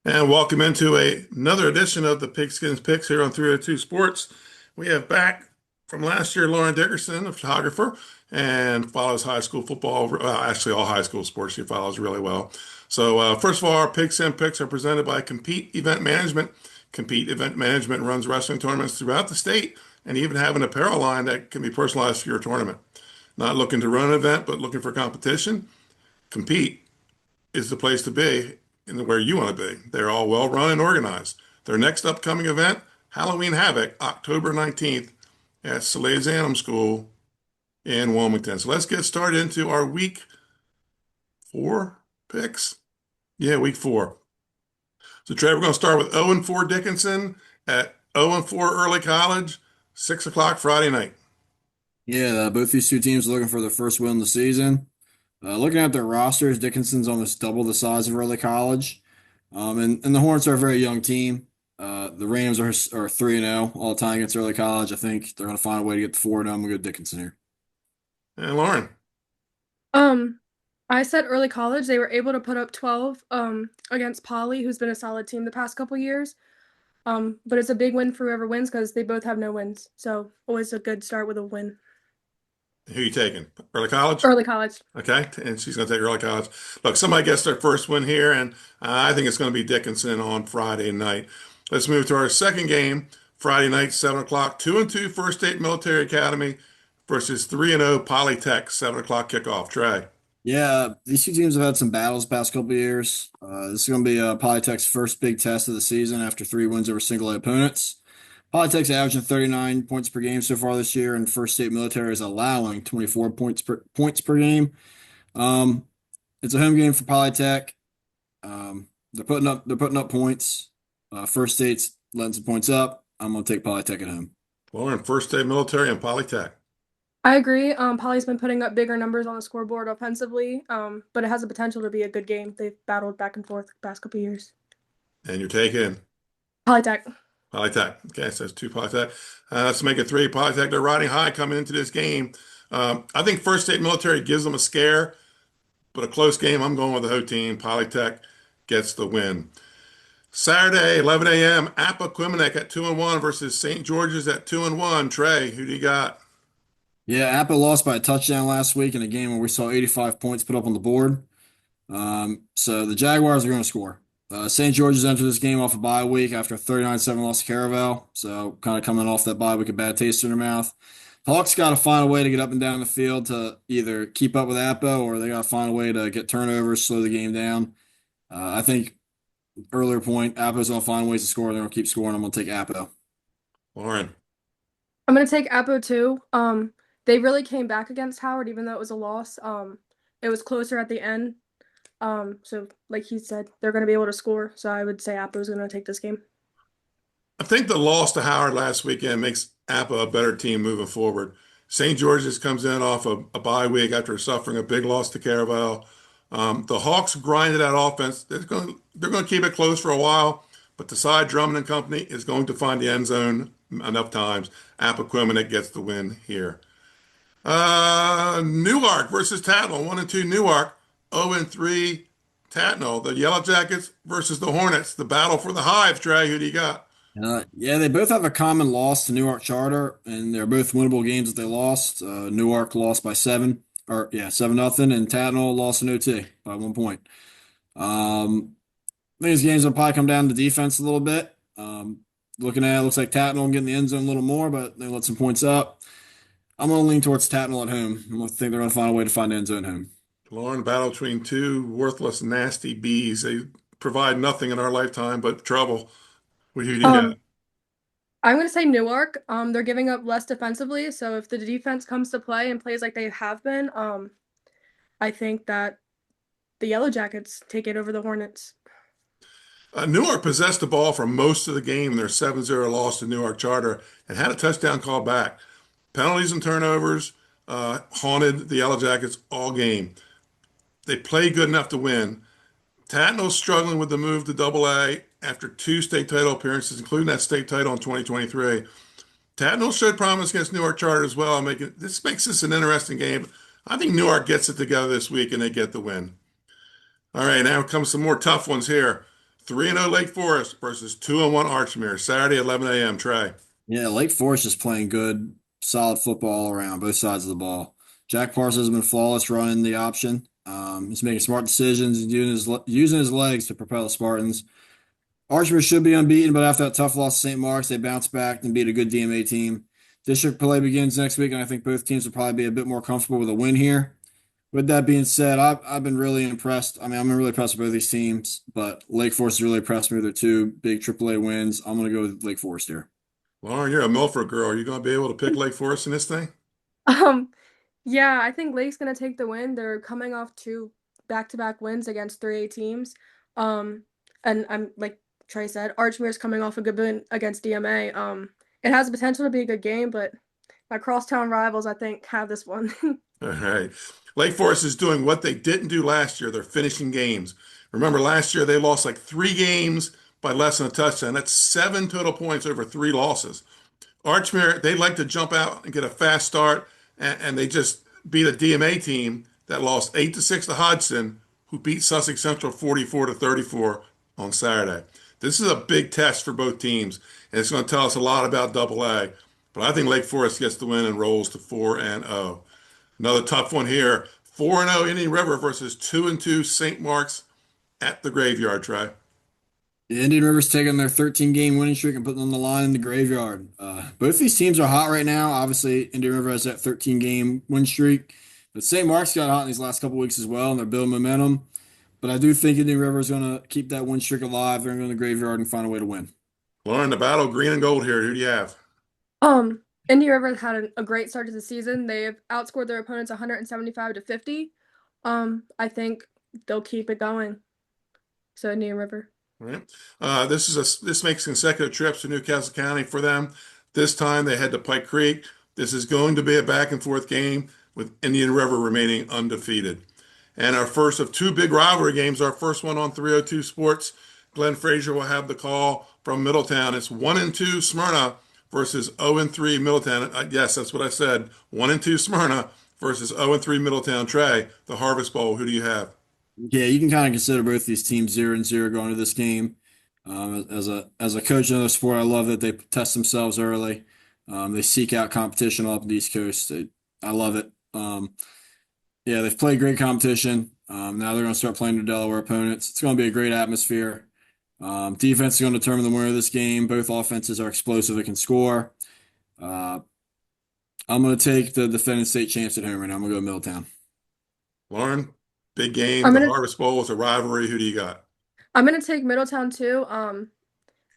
And welcome into another edition of the Pigskins Picks here on 302 Sports. We have back from last year Lauren Dickerson, a photographer, and follows high school football. Actually, all high school sports she follows really well. So, first of all, our Pigskin Picks are presented by Compete Event Management. Compete Event Management runs wrestling tournaments throughout the state and even have an apparel line that can be personalized for your tournament. Not looking to run an event, but looking for competition? Compete is the place to be and where you want to be. They're all well run and organized. Their next upcoming event, Halloween Havoc, October 19th at Salesianum School in Wilmington. So let's get started into our week four picks. Yeah, week four. So, Trey, we're going to start with 0 and 4 Dickinson at 0 and 4 Early College, 6 o'clock Friday night. Yeah, both these two teams are looking for their first win of the season. Looking at their rosters, Dickinson's almost double the size of early college, and the Hornets are a very young team. The Rams are 3-0 all time against early college. I think they're going to find a way to get to 4-0. I'm going to go Dickinson here. And Lauren, Um, I said early college, they were able to put up 12 against Poly, who's been a solid team the past couple years. But it's a big win for whoever wins because they both have no wins. So always a good start with a win. who are you taking? Early College? Early college. Okay, and she's going to take early college. Look, somebody gets their first win here, and I think it's going to be Dickinson on Friday night. Let's move to our second game, Friday night, 7 o'clock. 2 and 2 First State Military Academy versus 3 and 0 Polytech, 7 o'clock kickoff. Trey. Yeah, these two teams have had some battles the past couple of years. This is going to be Polytech's first big test of the season after 3 wins over single-A opponents. Polytech's averaging 39 points per game so far this year, and First State Military is allowing 24 points per game. Um, it's a home game for Polytech. They're putting up points. First State's letting some points up. I'm gonna take Polytech at home. Lauren, First State Military and Polytech. I agree. Poly's been putting up bigger numbers on the scoreboard offensively, but it has the potential to be a good game. They've battled back and forth the past couple years. And you're taking Polytech. Polytech. Okay, so it's two Polytech. Let's make it three. Polytech, they're riding high coming into this game. I think First State Military gives them a scare, but a close game. I'm going with the home team. Polytech gets the win. Saturday, 11 a.m. Appoquinimink at 2 and 1 versus St. George's at 2 and 1. Trey, who do you got? Yeah, Apple lost by a touchdown last week in a game where we saw 85 points put up on the board. So the Jaguars are going to score. St. George's entered this game off a bye week after a 39-7 loss to Caravel. So kind of coming off that bye week, a bad taste in their mouth. Hawks got to find a way to get up and down the field to either keep up with Appo or they got to find a way to get turnovers, slow the game down. I think earlier point, Appo's going to find ways to score. They're going to keep scoring. I'm going to take Appo. Lauren. I'm gonna take Apo too. They really came back against Howard, even though it was a loss. It was closer at the end. So like he said, they're gonna be able to score. So I would say Apo's gonna take this game. I think the loss to Howard last weekend makes Appa a better team moving forward. St. George's comes in off a bye week after suffering a big loss to Caravel. The Hawks grinded that offense. They're going to keep it close for a while, but the side Drummond and company is going to find the end zone enough times. Appoquinimink gets the win here. Newark versus Tatnall, 1 and 2 Newark, 0 and 3 Tatnall. The Yellow Jackets versus the Hornets, the battle for the Hive. Trey, who do you got? Yeah, they both have a common loss to Newark Charter, and they're both winnable games that they lost. Newark lost by 7-0, and Tatnall lost in OT by 1 point. I think these games will probably come down to defense a little bit. Looking at it, looks like Tatnall getting the end zone a little more, but they let some points up. I'm going to lean towards Tatnall at home. I think they're going to find a way to find the end zone at home. Lauren, battle between two worthless, nasty bees. They provide nothing in our lifetime but trouble. Who do you got? Um, I'm gonna say Newark. They're giving up less defensively, so if the defense comes to play and plays like they have been, I think that the Yellow Jackets take it over the Hornets. Newark possessed the ball for most of the game in their 7-0 loss to Newark Charter and had a touchdown call back. Penalties and turnovers haunted the Yellow Jackets all game. They played good enough to win. Tatnall's struggling with the move to Double A after two state title appearances, including that state title in 2023. Tatnall showed promise against Newark Charter as well. This makes this an interesting game. I think Newark gets it together this week and they get the win. All right, now comes some more tough ones here. 3-0 Lake Forest versus 2-1 Archmere, Saturday, 11 a.m. Trey. Yeah, Lake Forest is playing good, solid football all around, both sides of the ball. Jack Parsons has been flawless running the option. He's making smart decisions and using his legs to propel the Spartans. Archmere should be unbeaten, but after that tough loss to St. Mark's, they bounced back and beat a good DMA team. District play begins next week, and I think both teams will probably be a bit more comfortable with a win here. With that being said, I've been really impressed. I mean, I'm really impressed with both these teams, but Lake Forest has really impressed me with their two big AAA wins. I'm going to go with Lake Forest here. Lauren, you're a Milford girl. Are you going to be able to pick Lake Forest in this thing? Um, yeah, I think Lake's gonna take the win. They're coming off two back-to-back wins against 3A teams. Um, and I'm like Trey said, Archmere's coming off a good win against DMA. It has the potential to be a good game, but my crosstown rivals, I think, have this one. All right. Lake Forest is doing what they didn't do last year. They're finishing games. Remember, last year they lost like 3 games by less than a touchdown. That's 7 total points over 3 losses. Archmere, they like to jump out and get a fast start, and they just beat a DMA team that lost 8-6 to Hodgson, who beat Sussex Central 44-34 on Saturday. This is a big test for both teams, and it's going to tell us a lot about Double A. But I think Lake Forest gets the win and rolls to 4-0. Another tough one here: 4-0 Indian River versus 2-2 St. Mark's at the Graveyard. Try. The Indian River's taking their 13-game winning streak and putting them on the line in the graveyard. Both these teams are hot right now. Obviously, Indian River has that 13-game win streak, but St. Mark's got hot in these last couple weeks as well, and they're building momentum. But I do think Indian River is going to keep that win streak alive. They're going to go to the graveyard and find a way to win. Lauren, the battle green and gold here. Who do you have? Indy River had a great start to the season. They've outscored their opponents 175-50. I think they'll keep it going. So Indian River. All right. This makes consecutive trips to Newcastle County for them. This time they head to Pike Creek. This is going to be a back and forth game with Indian River remaining undefeated. And our first of 2 big rivalry games, our first one on 302 Sports. Glenn Frazier will have the call from Middletown. It's 1-2 Smyrna versus 0-3 Middletown. Yes, that's what I said. 1-2 Smyrna versus 0-3 Middletown. Trey, the Harvest Bowl. Who do you have? Yeah, you can kind of consider both these teams 0-0 going to this game. As a coach in another sport, I love that they test themselves early. They seek out competition all up the East Coast. I love it. Yeah, they've played great competition. Now they're going to start playing their Delaware opponents. It's going to be a great atmosphere. Defense is going to determine the winner of this game. Both offenses are explosive and can score. I'm going to take the defending state champs at home right now. I'm going to go Middletown. Lauren, big game. I'm The gonna Harvest Bowl is a rivalry. Who do you got? I'm gonna take Middletown too.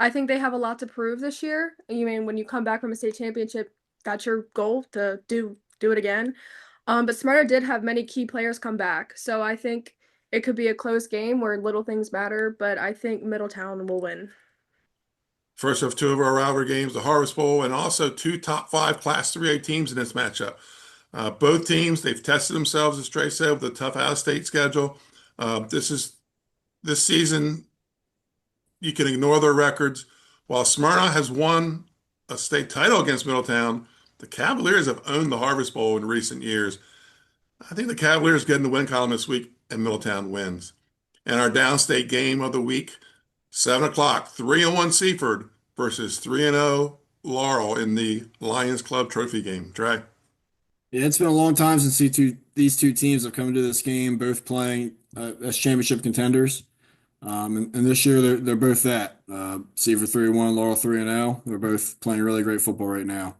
I think they have a lot to prove this year. You mean when you come back from a state championship, that's your goal to do it again. But Smyrna did have many key players come back, so I think it could be a close game where little things matter. But I think Middletown will win. First of 2 of our rivalry games, the Harvest Bowl, and also 2 top 5 Class 3A teams in this matchup. Both teams, they've tested themselves, as Trey said, with a tough out-of-state schedule. This season, you can ignore their records. While Smyrna has won a state title against Middletown, the Cavaliers have owned the Harvest Bowl in recent years. I think the Cavaliers get in the win column this week, and Middletown wins. And our downstate game of the week, 7 o'clock, 3-1 Seaford versus 3-0 Laurel in the Lions Club Trophy game. Trey. Yeah, it's been a long time since these two teams have come into this game, both playing as championship contenders. And this year they're both that. Seaford 3-1, Laurel 3-0. They're both playing really great football right now.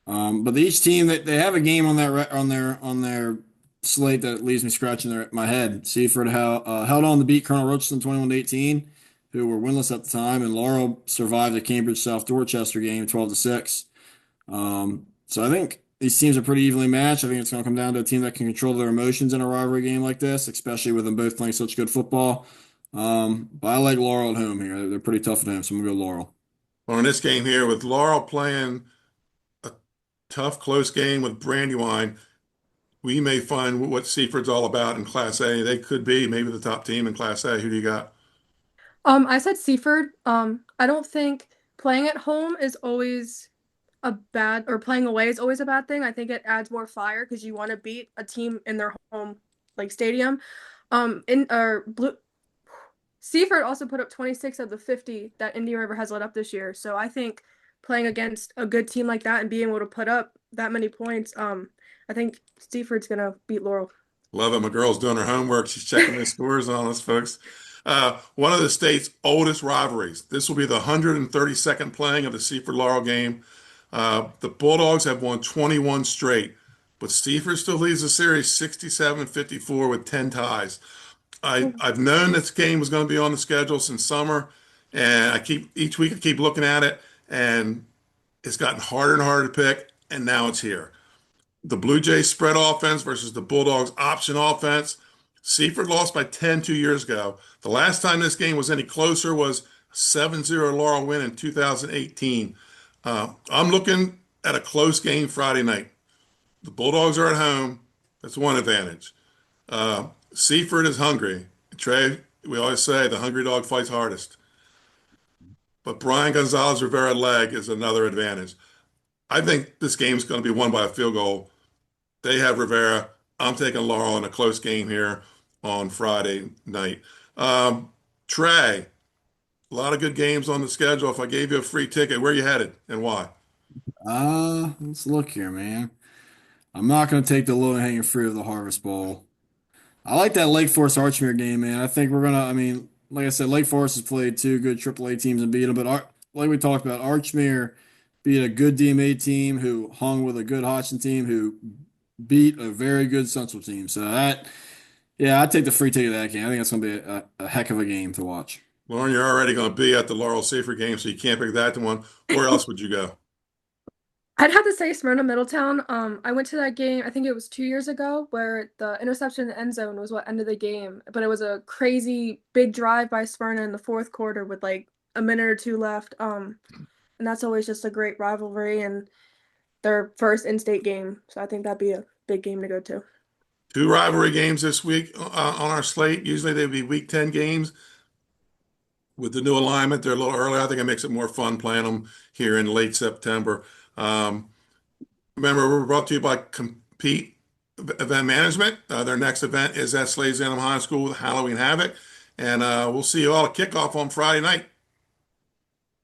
But each team they have a game on their slate that leaves me scratching my head. Seaford held on to beat Colonel Rocheston 21-18, who were winless at the time, and Laurel survived the Cambridge South Dorchester game 12-6. So I think these teams are pretty evenly matched. I think it's going to come down to a team that can control their emotions in a rivalry game like this, especially with them both playing such good football. But I like Laurel at home here. They're pretty tough at home, so I'm going to go Laurel. Well, in this game here, with Laurel playing a tough, close game with Brandywine, we may find what Seaford's all about in Class A. They could be maybe the top team in Class A. Who do you got? I said Seaford. I don't think playing at home is always a bad or playing away is always a bad thing. I think it adds more fire because you want to beat a team in their home like stadium. In or blue Seaford also put up 26 of the 50 that Indian River has let up this year. So I think playing against a good team like that and being able to put up that many points, I think Seaford's gonna beat Laurel. Love it. My girl's doing her homework. She's checking the scores on us, folks. One of the state's oldest rivalries. This will be the 132nd playing of the Seaford Laurel game. The Bulldogs have won 21 straight, but Seaford still leads the series 67-54 with 10 ties. I've known this game was going to be on the schedule since summer, and each week I keep looking at it, and it's gotten harder and harder to pick, and now it's here. The Blue Jays spread offense versus the Bulldogs option offense. Seaford lost by 10 2 years ago. The last time this game was any closer was a 7-0 Laurel win in 2018. I'm looking at a close game Friday night. The Bulldogs are at home. That's one advantage. Seaford is hungry. Trey, we always say the hungry dog fights hardest. But Brian Gonzalez Rivera leg is another advantage. I think this game's going to be won by a field goal. They have Rivera. I'm taking Laurel in a close game here on Friday night. Trey, a lot of good games on the schedule. If I gave you a free ticket, where are you headed and why? Let's look here, man. I'm not going to take the low hanging fruit of the Harvest Bowl. I like that Lake Forest Archmere game, man. I think we're gonna. I mean, like I said, Lake Forest has played two good AAA teams and beat them, but like we talked about, Archmere beat a good DMA team who hung with a good Hodgson team who beat a very good Central team. So yeah, I'd take the free ticket to that game. I think it's gonna be a heck of a game to watch. Lauren, you're already going to be at the Laurel Safer game, so you can't pick that one. Where else would you go? I'd have to say Smyrna Middletown. I went to that game, I think it was 2 years ago, where the interception in the end zone was what ended the game. But it was a crazy big drive by Smyrna in the fourth quarter with like a minute or two left. And that's always just a great rivalry and their first in-state game. So I think that'd be a big game to go to. Two rivalry games this week on our slate. Usually they'd be week 10 games. With the new alignment, they're a little early. I think it makes it more fun playing them here in late September. Um, Remember, we're brought to you by Compete Event Management. Their next event is at Slade Zanham High School with Halloween Havoc. And we'll see you all at kickoff on Friday night.